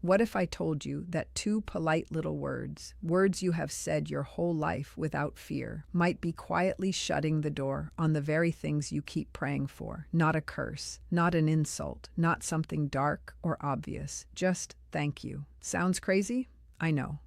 What if I told you that two polite little words, words you have said your whole life without fear, might be quietly shutting the door on the very things you keep praying for? Not a curse, not an insult, not something dark or obvious, just thank you. Sounds crazy? I know.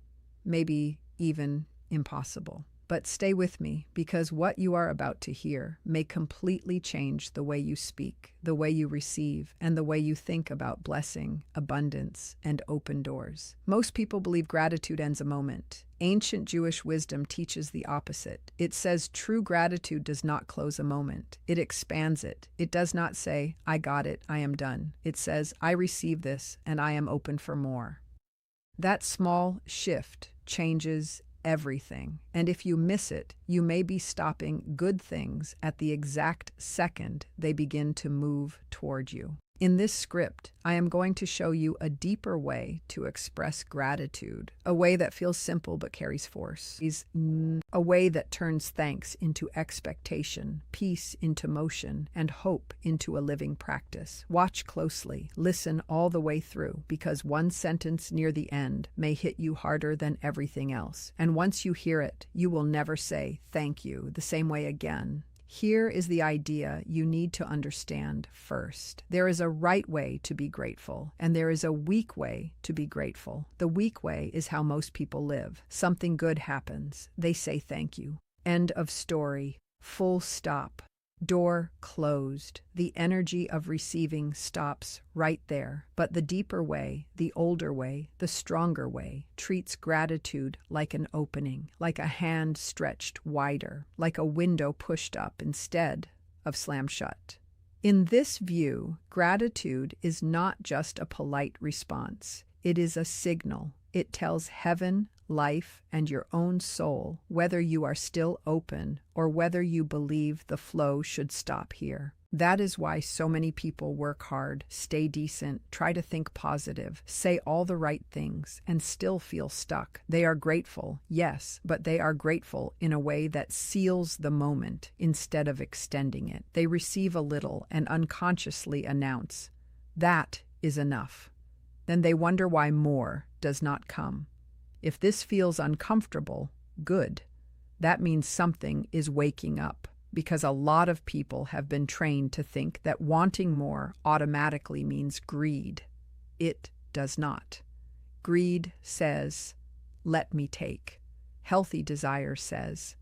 Maybe even impossible. But stay with me, because what you are about to hear may completely change the way you speak, the way you receive, and the way you think about blessing, abundance, and open doors. Most people believe gratitude ends a moment. Ancient Jewish wisdom teaches the opposite. It says true gratitude does not close a moment. It expands it. It does not say, I got it, I am done. It says, I receive this, and I am open for more. That small shift changes everything. And if you miss it, you may be stopping good things at the exact second they begin to move toward you. In this script, I am going to show you a deeper way to express gratitude, a way that feels simple but carries force, a way that turns thanks into expectation, peace into motion, and hope into a living practice. Watch closely, listen all the way through, because one sentence near the end may hit you harder than everything else. And once you hear it, you will never say thank you the same way again. Here is the idea you need to understand first. There is a right way to be grateful, and there is a weak way to be grateful. The weak way is how most people live. Something good happens. They say thank you. End of story. Full stop. Door closed. The energy of receiving stops right there. But the deeper way, the older way, the stronger way, treats gratitude like an opening, like a hand stretched wider, like a window pushed up instead of slammed shut. In this view, gratitude is not just a polite response. It is a signal. It tells heaven, life, and your own soul whether you are still open or whether you believe the flow should stop here. That is why so many people work hard, stay decent, try to think positive, say all the right things, and still feel stuck. They are grateful, yes, but they are grateful in a way that seals the moment instead of extending it. They receive a little and unconsciously announce, that is enough. Then they wonder why more does not come. If this feels uncomfortable, good. That means something is waking up, because a lot of people have been trained to think that wanting more automatically means greed. It does not. Greed says, let me take. Healthy desire says,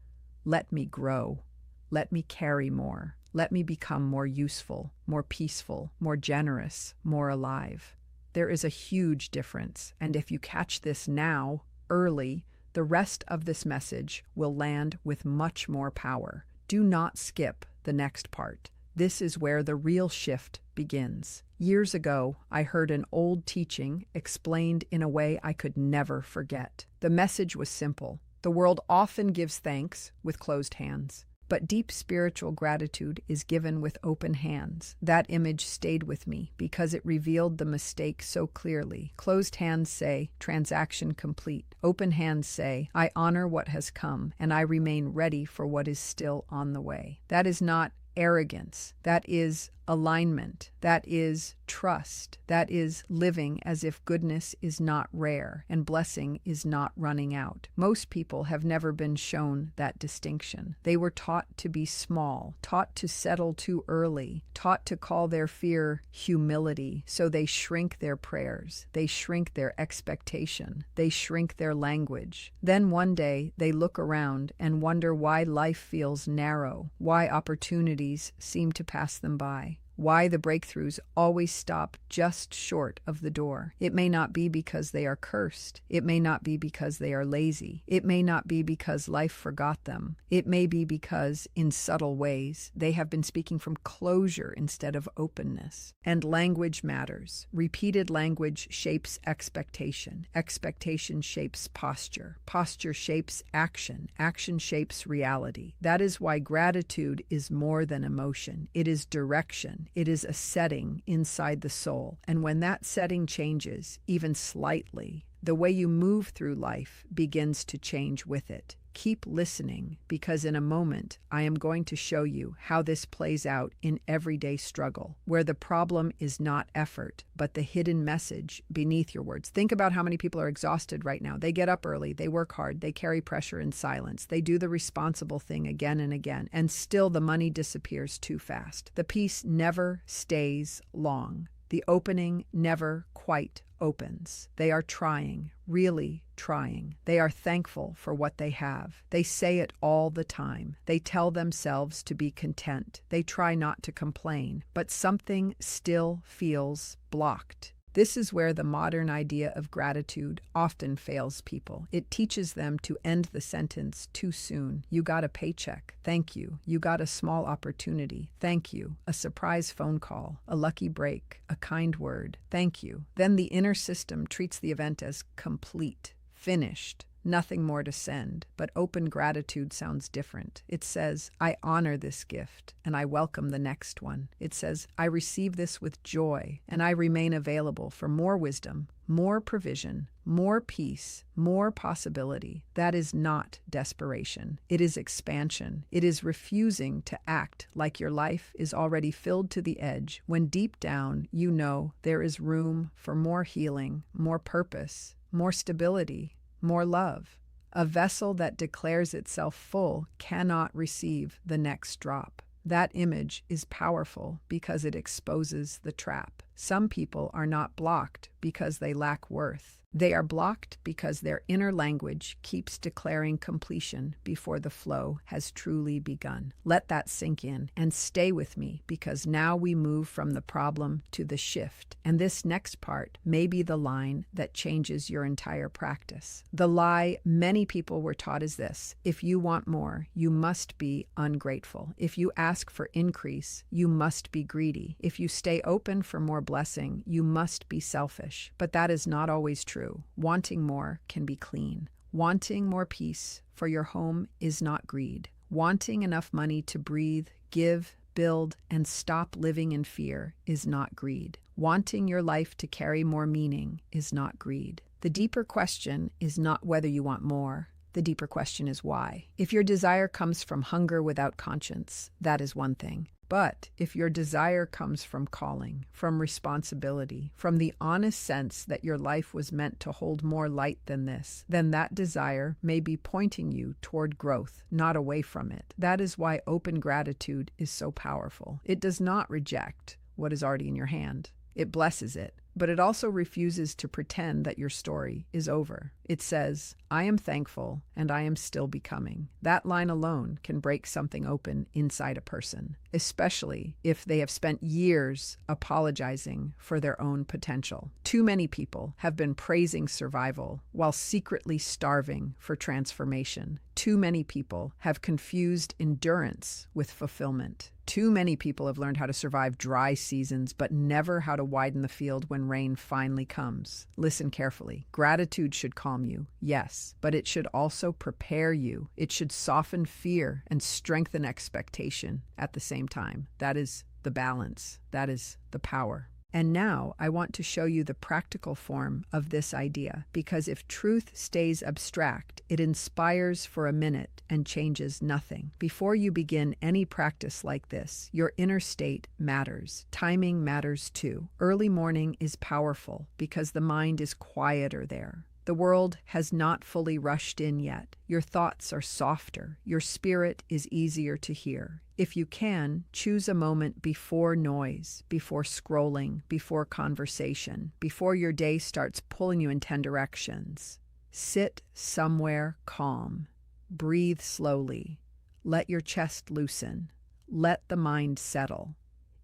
let me grow. Let me carry more. Let me become more useful, more peaceful, more generous, more alive. There is a huge difference, and if you catch this now, early, the rest of this message will land with much more power. Do not skip the next part. This is where the real shift begins. Years ago, I heard an old teaching explained in a way I could never forget. The message was simple. The world often gives thanks with closed hands. But deep spiritual gratitude is given with open hands. That image stayed with me because it revealed the mistake so clearly. Closed hands say, transaction complete. Open hands say, I honor what has come and I remain ready for what is still on the way. That is not arrogance. That is alignment. That is trust. That is living as if goodness is not rare and blessing is not running out. Most people have never been shown that distinction. They were taught to be small, taught to settle too early, taught to call their fear humility, so they shrink their prayers, they shrink their expectation, they shrink their language. Then one day they look around and wonder why life feels narrow, why opportunities seem to pass them by, why the breakthroughs always stop just short of the door. It may not be because they are cursed. It may not be because they are lazy. It may not be because life forgot them. It may be because, in subtle ways, they have been speaking from closure instead of openness. And language matters. Repeated language shapes expectation. Expectation shapes posture. Posture shapes action. Action shapes reality. That is why gratitude is more than emotion. It is direction. It is a setting inside the soul. And when that setting changes, even slightly, the way you move through life begins to change with it. Keep listening, because in a moment I am going to show you how this plays out in everyday struggle, where the problem is not effort, but the hidden message beneath your words. Think about how many people are exhausted right now. They get up early, they work hard, they carry pressure in silence, they do the responsible thing again and again, and still the money disappears too fast. The peace never stays long. The opening never quite opens. They are trying, really trying. They are thankful for what they have. They say it all the time. They tell themselves to be content. They try not to complain, but something still feels blocked. This is where the modern idea of gratitude often fails people. It teaches them to end the sentence too soon. You got a paycheck. Thank you. You got a small opportunity. Thank you. A surprise phone call, a lucky break, a kind word. Thank you. Then the inner system treats the event as complete, finished. Nothing more to send, but open gratitude sounds different. It says, I honor this gift, and I welcome the next one. It says, I receive this with joy, and I remain available for more wisdom, more provision, more peace, more possibility. That is not desperation. It is expansion. It is refusing to act like your life is already filled to the edge, when deep down you know there is room for more healing, more purpose, more stability, more love. A vessel that declares itself full cannot receive the next drop. That image is powerful because it exposes the trap. Some people are not blocked because they lack worth. They are blocked because their inner language keeps declaring completion before the flow has truly begun. Let that sink in and stay with me, because now we move from the problem to the shift. And this next part may be the line that changes your entire practice. The lie many people were taught is this: if you want more, you must be ungrateful. If you ask for increase, you must be greedy. If you stay open for more blessing, you must be selfish. But that is not always true. Wanting more can be clean. Wanting more peace for your home is not greed. Wanting enough money to breathe, give, build, and stop living in fear is not greed. Wanting your life to carry more meaning is not greed. The deeper question is not whether you want more. The deeper question is why. If your desire comes from hunger without conscience, that is one thing. But if your desire comes from calling, from responsibility, from the honest sense that your life was meant to hold more light than this, then that desire may be pointing you toward growth, not away from it. That is why open gratitude is so powerful. It does not reject what is already in your hand. It blesses it, but it also refuses to pretend that your story is over. It says, I am thankful and I am still becoming. That line alone can break something open inside a person, especially if they have spent years apologizing for their own potential. Too many people have been praising survival while secretly starving for transformation. Too many people have confused endurance with fulfillment. Too many people have learned how to survive dry seasons, but never how to widen the field when rain finally comes. Listen carefully. Gratitude should calm you, yes, but it should also prepare you. It should soften fear and strengthen expectation at the same time. That is the balance. That is the power. And now I want to show you the practical form of this idea, because if truth stays abstract, it inspires for a minute and changes nothing. Before you begin any practice like this, your inner state matters. Timing matters too. Early morning is powerful because the mind is quieter there. The world has not fully rushed in yet. Your thoughts are softer. Your spirit is easier to hear. If you can, choose a moment before noise, before scrolling, before conversation, before your day starts pulling you in 10 directions. Sit somewhere calm. Breathe slowly. Let your chest loosen. Let the mind settle.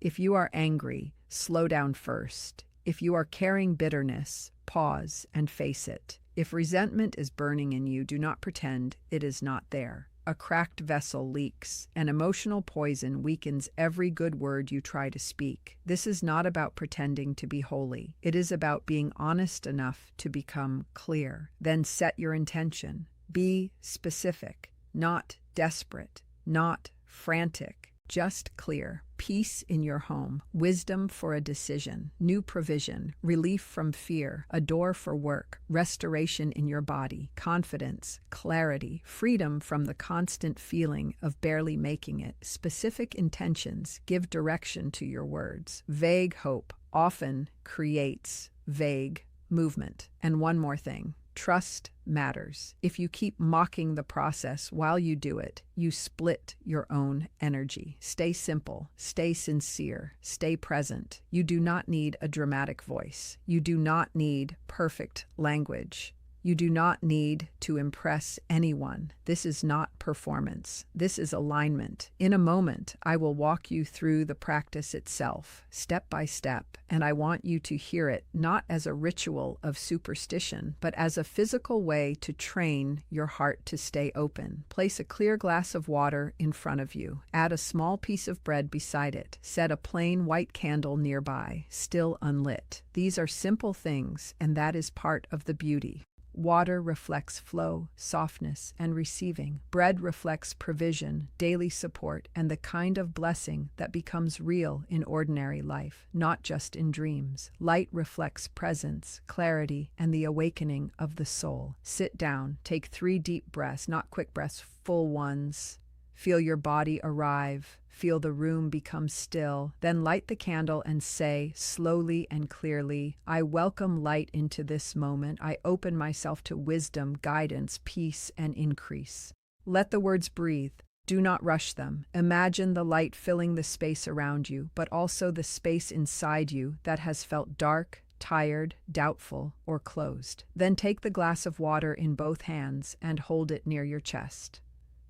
If you are angry, slow down first. If you are carrying bitterness, pause and face it. If resentment is burning in you, do not pretend it is not there. A cracked vessel leaks, and emotional poison weakens every good word you try to speak. This is not about pretending to be holy. It is about being honest enough to become clear. Then set your intention. Be specific, not desperate, not frantic. just clear. Peace in your home, wisdom for a decision, new provision, relief from fear, a door for work, restoration in your body, confidence, clarity, freedom from the constant feeling of barely making it. Specific intentions give direction to your words. Vague hope often creates vague movement. And one more thing. Trust matters. If you keep mocking the process while you do it, you split your own energy. Stay simple, stay sincere, stay present. You do not need a dramatic voice. You do not need perfect language. You do not need to impress anyone. This is not performance. This is alignment. In a moment, I will walk you through the practice itself, step by step, and I want you to hear it not as a ritual of superstition, but as a physical way to train your heart to stay open. Place a clear glass of water in front of you. Add a small piece of bread beside it. Set a plain white candle nearby, still unlit. These are simple things, and that is part of the beauty. Water reflects flow, softness, and receiving. Bread reflects provision, daily support, and the kind of blessing that becomes real in ordinary life, not just in dreams. Light reflects presence, clarity, and the awakening of the soul. Sit down, take 3 deep breaths, not quick breaths, full ones. Feel your body arrive. Feel the room become still. Then light the candle and say, slowly and clearly, I welcome light into this moment. I open myself to wisdom, guidance, peace, and increase. Let the words breathe. Do not rush them. Imagine the light filling the space around you, but also the space inside you that has felt dark, tired, doubtful, or closed. Then take the glass of water in both hands and hold it near your chest.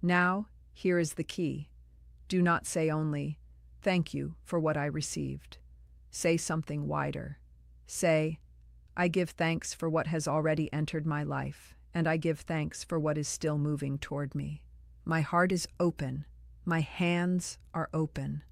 Now, here is the key. Do not say only, thank you for what I received. Say something wider. Say, I give thanks for what has already entered my life, and I give thanks for what is still moving toward me. My heart is open. My hands are open.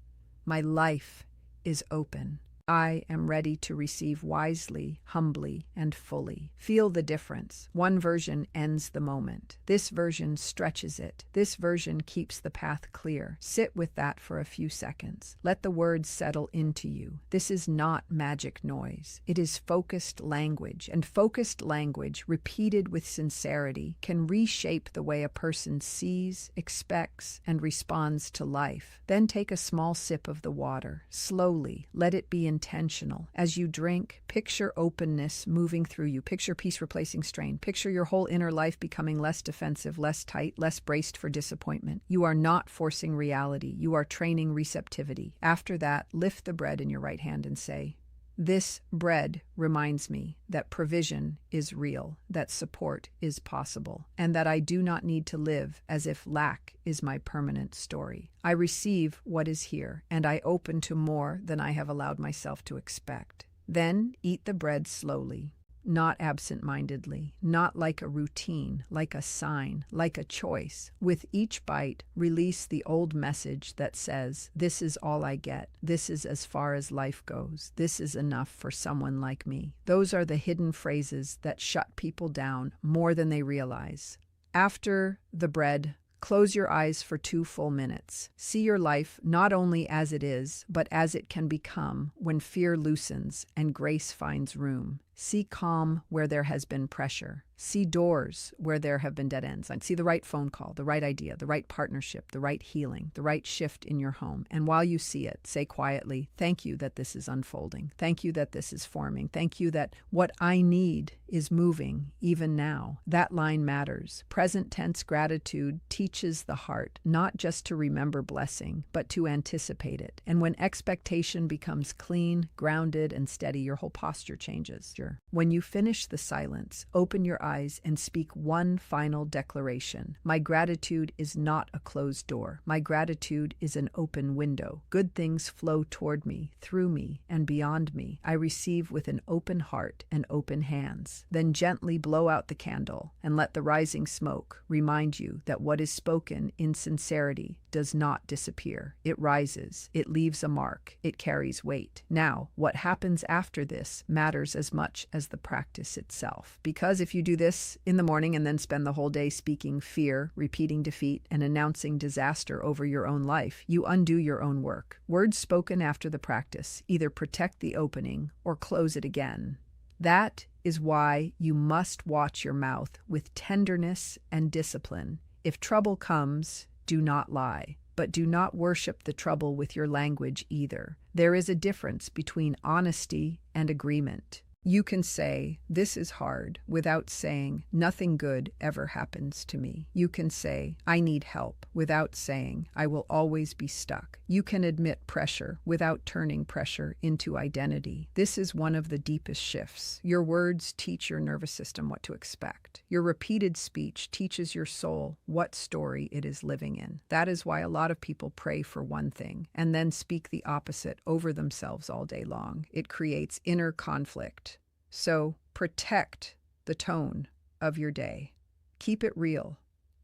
My life is open. I am ready to receive wisely, humbly, and fully. Feel the difference. One version ends the moment. This version stretches it. This version keeps the path clear. Sit with that for a few seconds. Let the words settle into you. This is not magic noise. It is focused language, and focused language, repeated with sincerity, can reshape the way a person sees, expects, and responds to life. Then take a small sip of the water. Slowly, let it be intentional. As you drink, picture openness moving through you. Picture peace replacing strain. Picture your whole inner life becoming less defensive, less tight, less braced for disappointment. You are not forcing reality. You are training receptivity. After that, lift the bread in your right hand and say, this bread reminds me that provision is real, that support is possible, and that I do not need to live as if lack is my permanent story. I receive what is here, and I open to more than I have allowed myself to expect. Then eat the bread slowly, not absent-mindedly, not like a routine, like a sign, like a choice. With each bite, release the old message that says, this is all I get. This is as far as life goes. This is enough for someone like me. Those are the hidden phrases that shut people down more than they realize. After the bread, close your eyes for 2 full minutes. See your life not only as it is, but as it can become when fear loosens and grace finds room. See calm where there has been pressure. See doors where there have been dead ends. See the right phone call, the right idea, the right partnership, the right healing, the right shift in your home. And while you see it, say quietly, thank you that this is unfolding. Thank you that this is forming. Thank you that what I need is moving even now. That line matters. Present tense gratitude teaches the heart not just to remember blessing, but to anticipate it. And when expectation becomes clean, grounded, and steady, your whole posture changes. When you finish the silence, open your eyes and speak one final declaration. My gratitude is not a closed door. My gratitude is an open window. Good things flow toward me, through me, and beyond me. I receive with an open heart and open hands. Then gently blow out the candle and let the rising smoke remind you that what is spoken in sincerity does not disappear. It rises. It leaves a mark. It carries weight. Now, what happens after this matters as much much as the practice itself. Because if you do this in the morning and then spend the whole day speaking fear, repeating defeat, and announcing disaster over your own life, you undo your own work. Words spoken after the practice either protect the opening or close it again. That is why you must watch your mouth with tenderness and discipline. If trouble comes, do not lie, but do not worship the trouble with your language either. There is a difference between honesty and agreement. You can say, "This is hard," without saying, "Nothing good ever happens to me." You can say, "I need help," without saying, "I will always be stuck." You can admit pressure without turning pressure into identity. This is one of the deepest shifts. Your words teach your nervous system what to expect. Your repeated speech teaches your soul what story it is living in. That is why a lot of people pray for one thing and then speak the opposite over themselves all day long. It creates inner conflict. So protect the tone of your day. Keep it real,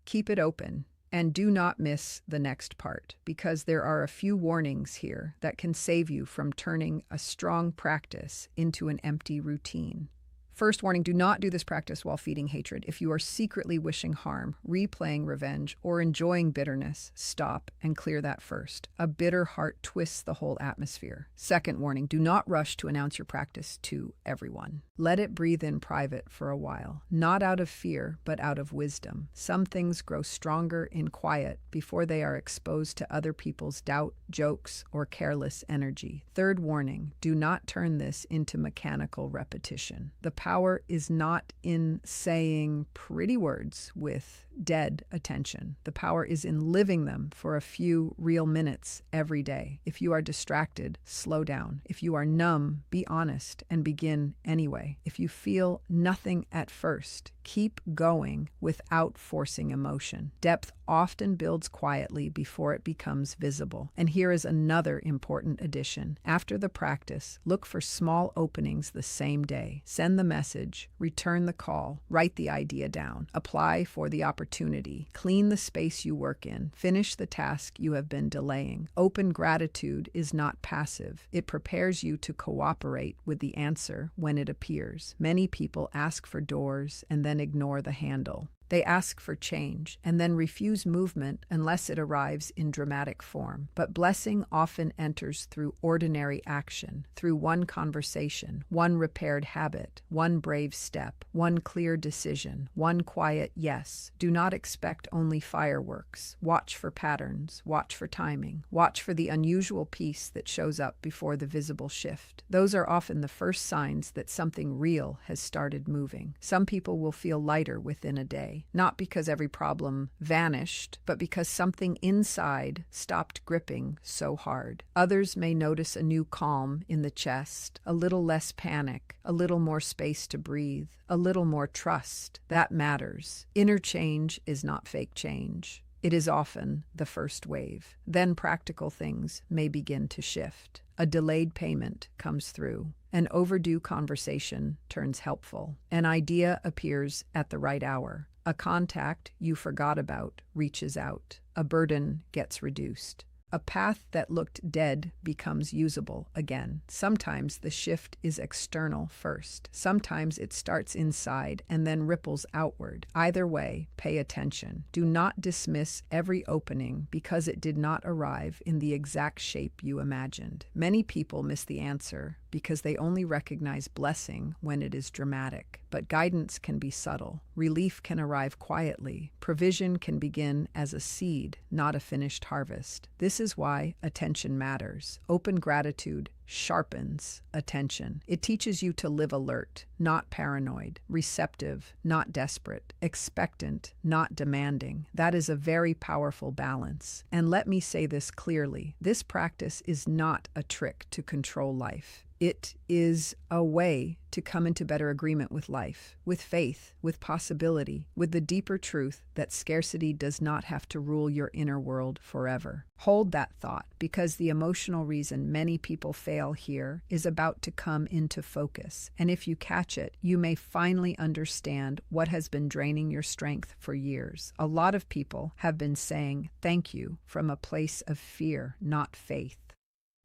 keep it open, and do not miss the next part, because there are a few warnings here that can save you from turning a strong practice into an empty routine. First warning, do not do this practice while feeding hatred. If you are secretly wishing harm, replaying revenge, or enjoying bitterness, stop and clear that first. A bitter heart twists the whole atmosphere. Second warning, do not rush to announce your practice to everyone. Let it breathe in private for a while, not out of fear, but out of wisdom. Some things grow stronger in quiet before they are exposed to other people's doubt, jokes, or careless energy. Third warning, do not turn this into mechanical repetition. The power is not in saying pretty words with dead attention. The power is in living them for a few real minutes every day. If you are distracted, slow down. If you are numb, be honest and begin anyway. If you feel nothing at first, keep going without forcing emotion. Depth often builds quietly before it becomes visible. And here is another important addition. After the practice, look for small openings the same day. Send the message, return the call, write the idea down, apply for the opportunity, clean the space you work in, finish the task you have been delaying. Open gratitude is not passive. It prepares you to cooperate with the answer when it appears. Many people ask for doors and then ignore the handle. They ask for change and then refuse movement unless it arrives in dramatic form. But blessing often enters through ordinary action, through one conversation, one repaired habit, one brave step, one clear decision, one quiet yes. Do not expect only fireworks. Watch for patterns, watch for timing, watch for the unusual piece that shows up before the visible shift. Those are often the first signs that something real has started moving. Some people will feel lighter within a day. Not because every problem vanished, but because something inside stopped gripping so hard. Others may notice a new calm in the chest, a little less panic, a little more space to breathe, a little more trust. That matters. Inner change is not fake change. It is often the first wave. Then practical things may begin to shift. A delayed payment comes through. An overdue conversation turns helpful. An idea appears at the right hour. A contact you forgot about reaches out. A burden gets reduced. A path that looked dead becomes usable again. Sometimes the shift is external first. Sometimes it starts inside and then ripples outward. Either way, pay attention. Do not dismiss every opening because it did not arrive in the exact shape you imagined. Many people miss the answer because they only recognize blessing when it is dramatic. But guidance can be subtle. Relief can arrive quietly. Provision can begin as a seed, not a finished harvest. This is why attention matters. Open gratitude sharpens attention. It teaches you to live alert, not paranoid, receptive, not desperate, expectant, not demanding. That is a very powerful balance. And let me say this clearly. This practice is not a trick to control life. It is a way to come into better agreement with life, with faith, with possibility, with the deeper truth that scarcity does not have to rule your inner world forever. Hold that thought, because the emotional reason many people fail here is about to come into focus. And if you catch it, you may finally understand what has been draining your strength for years. A lot of people have been saying thank you from a place of fear, not faith.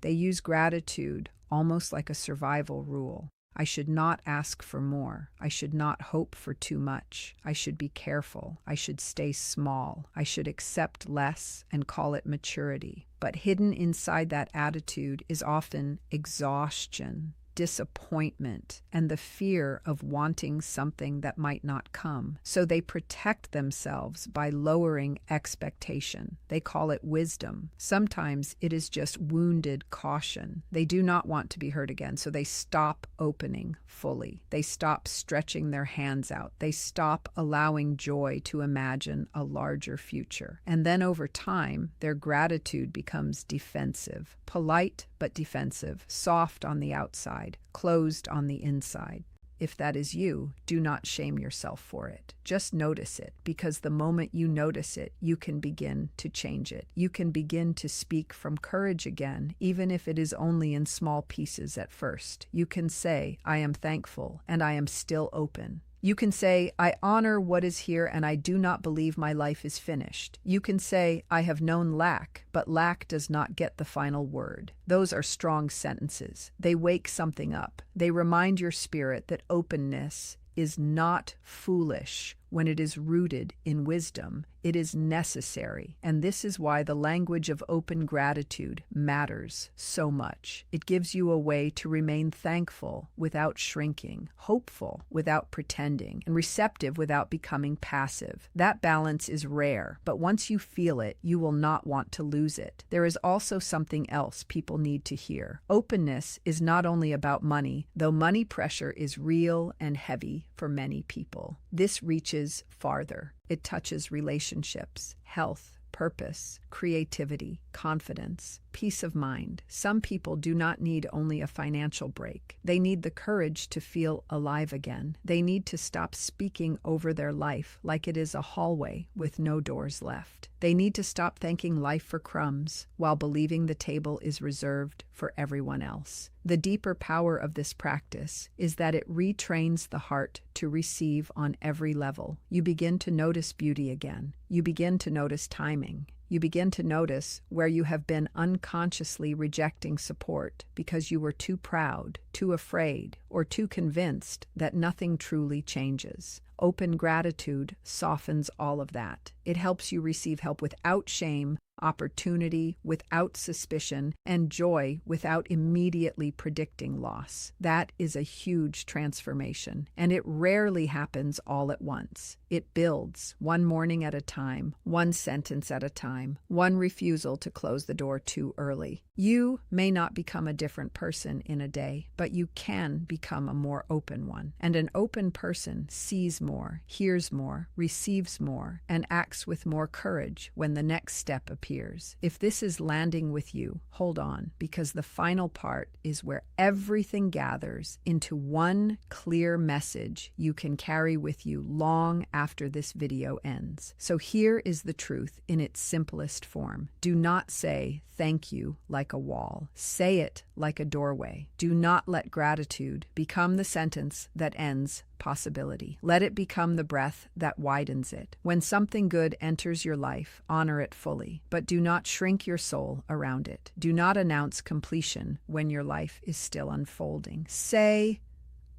They use gratitude almost like a survival rule. I should not ask for more. I should not hope for too much. I should be careful. I should stay small. I should accept less and call it maturity. But hidden inside that attitude is often exhaustion, disappointment, and the fear of wanting something that might not come. So they protect themselves by lowering expectation. They call it wisdom. Sometimes it is just wounded caution. They do not want to be hurt again, so they stop opening fully. They stop stretching their hands out. They stop allowing joy to imagine a larger future. And then over time, their gratitude becomes defensive, polite but defensive, soft on the outside, closed on the inside. If that is you, do not shame yourself for it. Just notice it, because the moment you notice it, you can begin to change it. You can begin to speak from courage again, even if it is only in small pieces at first. You can say, I am thankful and I am still open. You can say, I honor what is here and I do not believe my life is finished. You can say, I have known lack, but lack does not get the final word. Those are strong sentences. They wake something up. They remind your spirit that openness is not foolish when it is rooted in wisdom. It is necessary, and this is why the language of open gratitude matters so much. It gives you a way to remain thankful without shrinking, hopeful without pretending, and receptive without becoming passive. That balance is rare, but once you feel it, you will not want to lose it. There is also something else people need to hear. Openness is not only about money, though money pressure is real and heavy for many people. This reaches farther. It touches relationships, health, purpose, creativity, confidence, peace of mind. Some people do not need only a financial break. They need the courage to feel alive again. They need to stop speaking over their life like it is a hallway with no doors left. They need to stop thanking life for crumbs while believing the table is reserved for everyone else. The deeper power of this practice is that it retrains the heart to receive on every level. You begin to notice beauty again. You begin to notice timing. You begin to notice where you have been unconsciously rejecting support because you were too proud, too afraid, or too convinced that nothing truly changes. Open gratitude softens all of that. It helps you receive help without shame, opportunity without suspicion, and joy without immediately predicting loss. That is a huge transformation, and it rarely happens all at once. It builds, one morning at a time, one sentence at a time, one refusal to close the door too early. You may not become a different person in a day, but you can become a more open one. And an open person sees more, hears more, receives more, and acts with more courage when the next step appears. If this is landing with you, hold on, because the final part is where everything gathers into one clear message you can carry with you long after this video ends. So here is the truth in its simplest form. Do not say thank you like a wall. Say it like a doorway. Do not let gratitude become the sentence that ends possibility. Let it become the breath that widens it. When something good enters your life, honor it fully, but do not shrink your soul around it. Do not announce completion when your life is still unfolding. Say,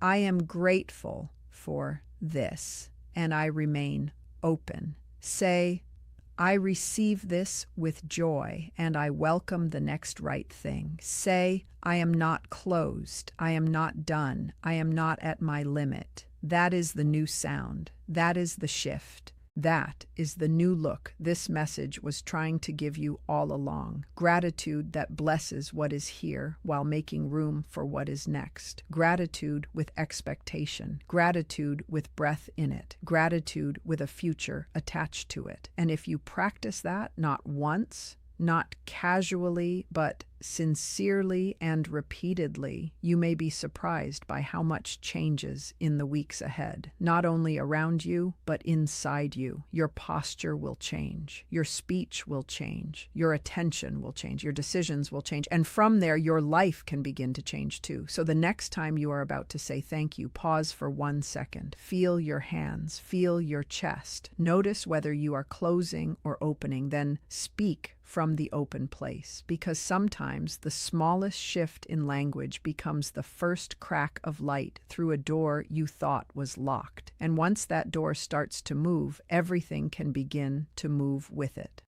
I am grateful for this, and I remain open. Say, I receive this with joy, and I welcome the next right thing. Say, I am not closed. I am not done. I am not at my limit. That is the new sound. That is the shift. That is the new look this message was trying to give you all along. Gratitude that blesses what is here while making room for what is next. Gratitude with expectation. Gratitude with breath in it. Gratitude with a future attached to it. And if you practice that not once, not casually, but sincerely and repeatedly, you may be surprised by how much changes in the weeks ahead. Not only around you, but inside you. Your posture will change. Your speech will change. Your attention will change. Your decisions will change. And from there, your life can begin to change too. So the next time you are about to say thank you, pause for 1 second. Feel your hands. Feel your chest. Notice whether you are closing or opening. Then speak from the open place, because sometimes the smallest shift in language becomes the first crack of light through a door you thought was locked. And once that door starts to move, everything can begin to move with it.